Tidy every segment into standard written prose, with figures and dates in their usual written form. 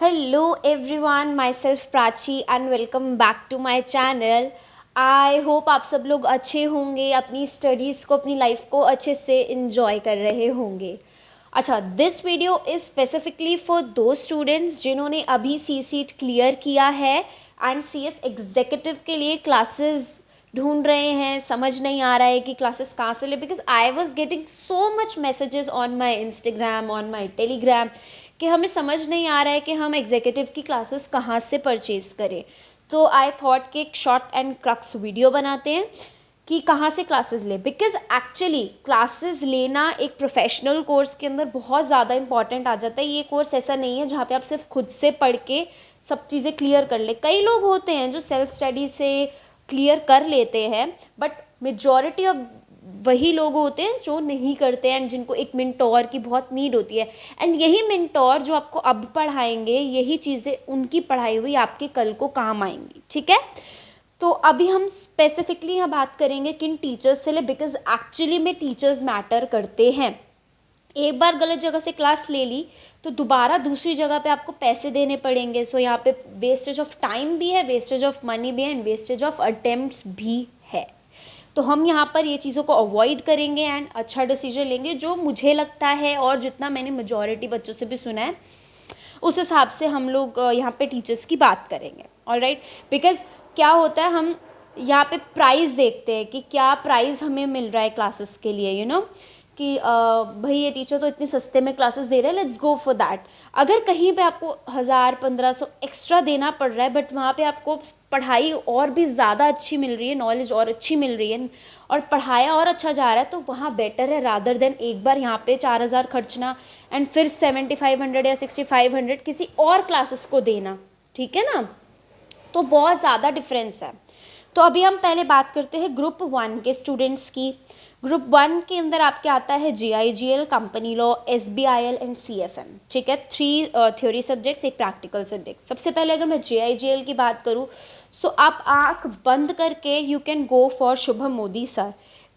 Hello everyone, myself Prachi and welcome back to my channel. I hope आप सब लोग अच्छे होंगे, अपनी स्टडीज़ को, अपनी लाइफ को अच्छे से इंजॉय कर रहे होंगे। अच्छा, this video is specifically for दो स्टूडेंट्स जिन्होंने अभी सी सीट क्लियर किया है एंड सी एस एग्जीक्यूटिव के लिए क्लासेस ढूंढ रहे हैं, समझ नहीं आ रहा है कि क्लासेस कहाँ से ले, because I was getting so much messages on my Instagram, on my Telegram कि हमें समझ नहीं आ रहा है कि हम एग्जीक्यूटिव की क्लासेस कहाँ से परचेज़ करें। तो आई थॉट कि एक शॉर्ट एंड क्रक्स वीडियो बनाते हैं कि कहाँ से क्लासेस ले, बिकॉज एक्चुअली क्लासेस लेना एक प्रोफेशनल कोर्स के अंदर बहुत ज़्यादा इंपॉर्टेंट आ जाता है। ये कोर्स ऐसा नहीं है जहाँ पे आप सिर्फ खुद से पढ़ के सब चीज़ें क्लियर कर ले। कई लोग होते हैं जो सेल्फ स्टडी से क्लियर कर लेते हैं, बट मेजॉरिटी ऑफ वही लोग होते हैं जो नहीं करते हैं एंड जिनको एक मेंटोर की बहुत नीड होती है। एंड यही मेंटोर जो आपको अब पढ़ाएंगे, यही चीज़ें उनकी पढ़ाई हुई आपके कल को काम आएंगी। ठीक है, तो अभी हम स्पेसिफिकली यहाँ बात करेंगे किन टीचर्स से ले, बिकॉज एक्चुअली में टीचर्स मैटर करते हैं। एक बार गलत जगह से क्लास ले ली तो दोबारा दूसरी जगह पे आपको पैसे देने पड़ेंगे। सो यहाँ पे वेस्टेज ऑफ टाइम भी है, वेस्टेज ऑफ मनी भी है एंड वेस्टेज ऑफ अटेम्प्ट्स भी है। तो हम यहाँ पर ये चीज़ों को अवॉइड करेंगे एंड अच्छा डिसीजन लेंगे। जो मुझे लगता है और जितना मैंने मेजॉरिटी बच्चों से भी सुना है, उस हिसाब से हम लोग यहाँ पे टीचर्स की बात करेंगे। ऑलराइट, बिकॉज क्या होता है, हम यहाँ पे प्राइस देखते हैं कि क्या प्राइस हमें मिल रहा है क्लासेस के लिए, कि भाई ये टीचर तो इतनी सस्ते में क्लासेस दे रहे हैं, लेट्स गो फॉर दैट। अगर कहीं पे आपको 1000-1500 एक्स्ट्रा देना पड़ रहा है, बट वहाँ पे आपको पढ़ाई और भी ज़्यादा अच्छी मिल रही है, नॉलेज और अच्छी मिल रही है और पढ़ाया और अच्छा जा रहा है, तो वहाँ बेटर है रादर देन एक बार यहाँ पे 4000 खर्चना एंड फिर 7500 या 6500 किसी और क्लासेस को देना। ठीक है ना, तो बहुत ज़्यादा डिफरेंस है। तो अभी हम पहले बात करते हैं ग्रुप 1 के स्टूडेंट्स की। ग्रुप 1 के अंदर आपके आता है GIGL, company law, SBIL and CFM। ठीक है, 3 थ्योरी सब्जेक्ट्स, एक प्रैक्टिकल सब्जेक्ट। सबसे पहले अगर मैं GIGL की बात करूँ, सो आप आँख बंद करके you can go for Shubham Modi sir.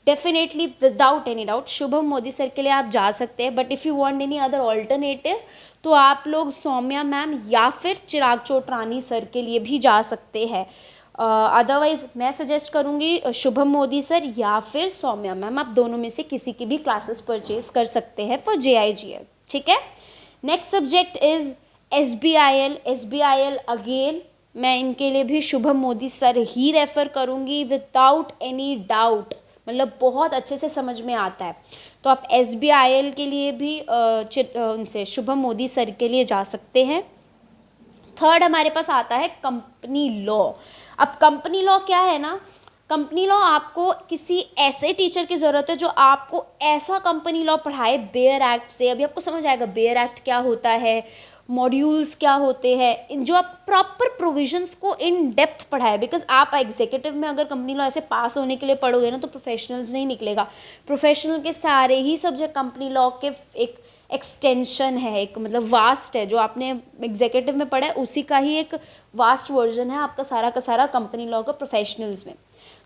Definitely without any doubt Shubham Modi sir के लिए आप जा सकते हैं, but if you want any other alternative तो आप लोग सौम्या मैम या फिर चिराग चोटरानी सर के लिए भी जा सकते हैं। अदरवाइज मैं सजेस्ट करूँगी शुभम मोदी सर या फिर सौम्या मैम, आप दोनों में से किसी की भी क्लासेस परचेज कर सकते हैं फॉर GIGL। ठीक है, next subject is SBIL again मैं इनके लिए भी शुभम मोदी सर ही रेफ़र करूँगी विदाउट एनी डाउट, मतलब बहुत अच्छे से समझ में आता है। तो आप SBIL के लिए भी उनसे शुभम मोदी सर के लिए जा सकते हैं। थर्ड हमारे पास आता है कंपनी लॉ। अब कंपनी लॉ क्या है ना, कंपनी लॉ आपको किसी ऐसे टीचर की ज़रूरत है जो आपको ऐसा कंपनी लॉ पढ़ाए बेयर एक्ट से। अभी आपको समझ आएगा बेयर एक्ट क्या होता है, मॉड्यूल्स क्या होते हैं, जो आप प्रॉपर प्रोविजंस को इन डेप्थ पढ़ाए। बिकॉज आप एग्जीक्यूटिव में अगर कंपनी लॉ ऐसे पास होने के लिए पढ़ोगे ना तो प्रोफेशनल्स नहीं निकलेगा। प्रोफेशनल के सारे ही सब्जेक्ट कंपनी लॉ के एक एक्सटेंशन है, एक मतलब वास्ट है। जो आपने एग्जीक्यूटिव में पढ़ा है उसी का ही एक वास्ट वर्जन है आपका सारा का सारा कंपनी लॉ का प्रोफेशनल्स में।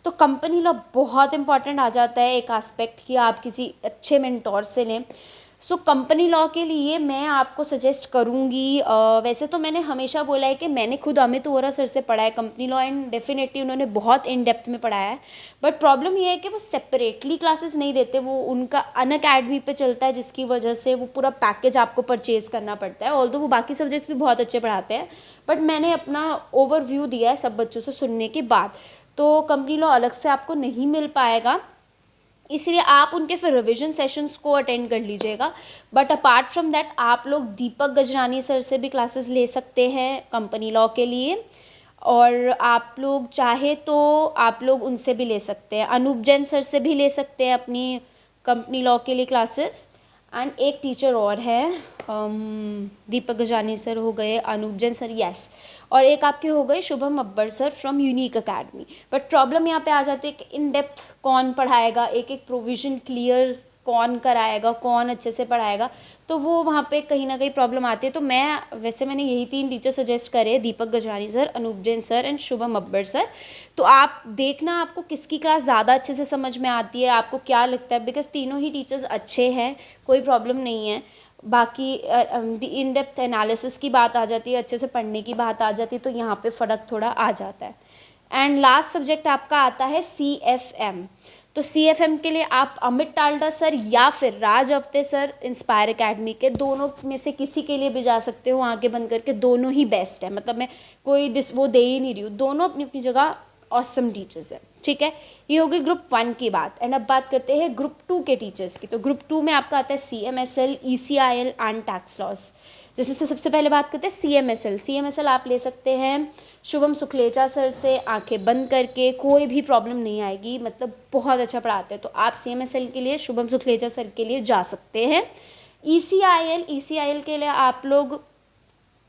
तो कंपनी लॉ बहुत इंपॉर्टेंट आ जाता है एक एस्पेक्ट कि आप किसी अच्छे मेंटोर से लें। सो कंपनी लॉ के लिए मैं आपको सजेस्ट करूँगी, वैसे तो मैंने हमेशा बोला है कि मैंने खुद अमित वोरा सर से पढ़ा है कंपनी लॉ एंड डेफिनेटली उन्होंने बहुत इन डेप्थ में पढ़ाया है। बट प्रॉब्लम ये है कि वो सेपरेटली क्लासेस नहीं देते, वो उनका अनअकैडमी पे चलता है, जिसकी वजह से वो पूरा पैकेज आपको परचेज़ करना पड़ता है। ऑल्दो वो बाकी सब्जेक्ट्स भी बहुत अच्छे पढ़ाते हैं, बट मैंने अपना ओवरव्यू दिया है सब बच्चों से सुनने के बाद। तो कंपनी लॉ अलग से आपको नहीं मिल पाएगा, इसलिए आप उनके फिर रिवीजन सेशंस को अटेंड कर लीजिएगा। बट अपार्ट फ्रॉम दैट आप लोग दीपक गजरानी सर से भी क्लासेस ले सकते हैं कंपनी लॉ के लिए, और आप लोग चाहे तो आप लोग उनसे भी ले सकते हैं, अनूप जैन सर से भी ले सकते हैं अपनी कंपनी लॉ के लिए क्लासेस। एंड एक टीचर और है, दीपक गजानी सर हो गए, अनूप जैन सर, यस, और एक आपके हो गए Shubham Abbar sir from Unique Academy. But problem यहाँ पे आ जाती है कि इन डेप्थ कौन पढ़ाएगा, एक एक प्रोविज़न क्लियर कौन कराएगा, कौन अच्छे से पढ़ाएगा, तो वो वहाँ पे कहीं ना कहीं प्रॉब्लम आती है। तो मैंने यही 3 टीचर सजेस्ट करे, Deepak Gajrani sir, Anoop Jain sir and Shubham Abbar sir. तो आप देखना आपको किसकी क्लास ज़्यादा अच्छे से समझ में आती है, आपको क्या लगता है, बिकॉज तीनों ही टीचर्स अच्छे हैं, कोई प्रॉब्लम नहीं है। बाकी इन डेप्थ एनालिसिस की बात आ जाती है, अच्छे से पढ़ने की बात आ जाती है, तो यहाँ पे फ़र्क थोड़ा आ जाता है। एंड लास्ट सब्जेक्ट आपका आता है CFM। तो CFM के लिए आप अमित टाल्डा सर या फिर राज अवते सर इंस्पायर एकेडमी के दोनों में से किसी के लिए भी जा सकते हो, आंखें बंद करके। दोनों ही बेस्ट है, मतलब मैं कोई वो दे ही नहीं रही हूँ, दोनों अपनी अपनी जगह ऑसम टीचर्स है, ठीक है। ये होगी ग्रुप 1 की बात। एंड अब बात करते हैं ग्रुप 2 के टीचर्स की। तो ग्रुप 2 में आपका आता है CMSL, ECIL and tax loss, जिसमें से सबसे पहले बात करते हैं CMSL आप ले सकते हैं शुभम सुखलेचा सर से, आंखें बंद करके, कोई भी प्रॉब्लम नहीं आएगी, मतलब बहुत अच्छा पढ़ाते हैं। तो आप CMSL के लिए शुभम सुखलेचा सर के लिए जा सकते हैं। ECIL के लिए आप लोग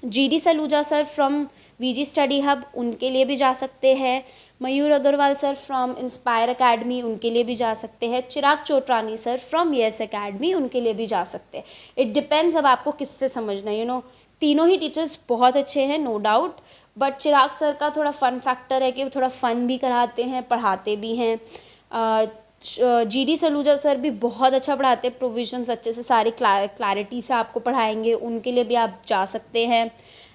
GD Saluja sir from VG study hub, उनके लिए भी जा सकते हैं। Mayur Agarwal sir from Inspire Academy, उनके लिए भी जा सकते हैं। Chirag Chotrani sir from Yes Academy, उनके लिए भी जा सकते हैं। इट डिपेंड्स अब आपको किससे समझना है, तीनों ही टीचर्स बहुत अच्छे हैं, no doubt. But Chirag sir का थोड़ा फ़न फैक्टर है कि वो थोड़ा फ़न भी कराते हैं, पढ़ाते भी हैं। GD सलूजा सर भी बहुत अच्छा पढ़ाते हैं, प्रोविजंस अच्छे से सारी क्लैरिटी से आपको पढ़ाएंगे, उनके लिए भी आप जा सकते हैं।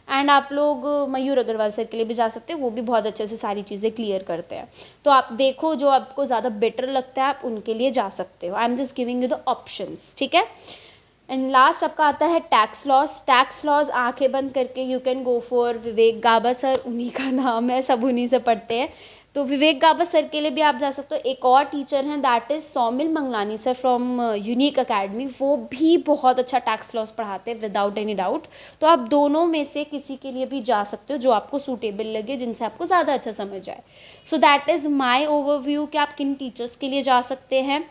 एंड आप लोग मयूर अग्रवाल सर के लिए भी जा सकते हैं, वो भी बहुत अच्छे से सारी चीज़ें क्लियर करते हैं। तो आप देखो जो आपको ज़्यादा बेटर लगता है आप उनके लिए जा सकते हो। I am just giving you the options, ठीक है। एंड लास्ट आपका आता है टैक्स लॉज आंखें बंद करके you can go for Vivek Gaba sir, उन्हीं का नाम है, सब उन्हीं से पढ़ते हैं। तो विवेक गाबा सर के लिए भी आप जा सकते हो। एक और टीचर हैं that is Saumil Manglani sir from unique academy, वो भी बहुत अच्छा टैक्स लॉस पढ़ाते हैं विदाउट एनी डाउट। तो आप दोनों में से किसी के लिए भी जा सकते हो जो आपको सूटेबल लगे, जिनसे आपको ज़्यादा अच्छा समझ आए। So that is my overview कि आप किन टीचर्स के लिए जा सकते हैं,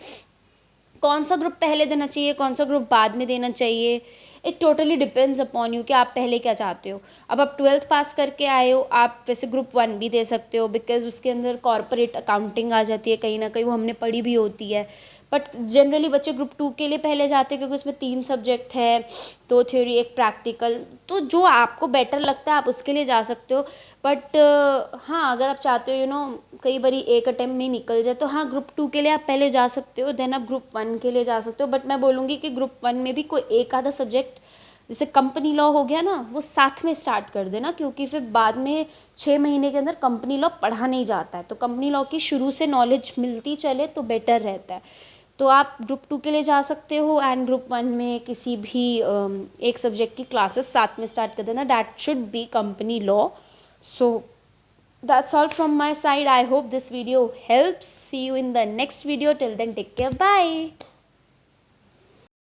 कौन सा ग्रुप पहले देना चाहिए, कौन सा ग्रुप बाद में देना चाहिए। It totally depends upon you कि आप पहले क्या चाहते हो। अब आप 12th पास करके आए हो, आप वैसे ग्रुप 1 भी दे सकते हो, बिकॉज उसके अंदर कॉर्पोरेट अकाउंटिंग आ जाती है, कहीं ना कहीं वो हमने पढ़ी भी होती है। बट जनरली बच्चे ग्रुप 2 के लिए पहले जाते हैं क्योंकि उसमें 3 सब्जेक्ट है, 2 थ्योरी 1 प्रैक्टिकल। तो जो आपको बेटर लगता है आप उसके लिए जा सकते हो। बट हाँ, अगर आप चाहते हो कई बारी एक अटेम्प्ट में निकल जाए, तो हाँ ग्रुप 2 के लिए आप पहले जा सकते हो, देन आप ग्रुप 1 के लिए जा सकते हो। बट मैं बोलूँगी कि ग्रुप 1 में भी कोई एक आधा सब्जेक्ट, जैसे कंपनी लॉ हो गया ना, वो साथ में स्टार्ट कर देना, क्योंकि फिर बाद में 6 महीने के अंदर कंपनी लॉ पढ़ा नहीं जाता है। तो कंपनी लॉ की शुरू से नॉलेज मिलती चले तो बेटर रहता है। तो आप ग्रुप 2 के लिए जा सकते हो। एंड ग्रुप 1 में किसी भी एक सब्जेक्ट की क्लासेस साथ में स्टार्ट कर देना, that should be company law. So that's all from my side. I hope this video helps. See you in the next video. Till then, take care. Bye.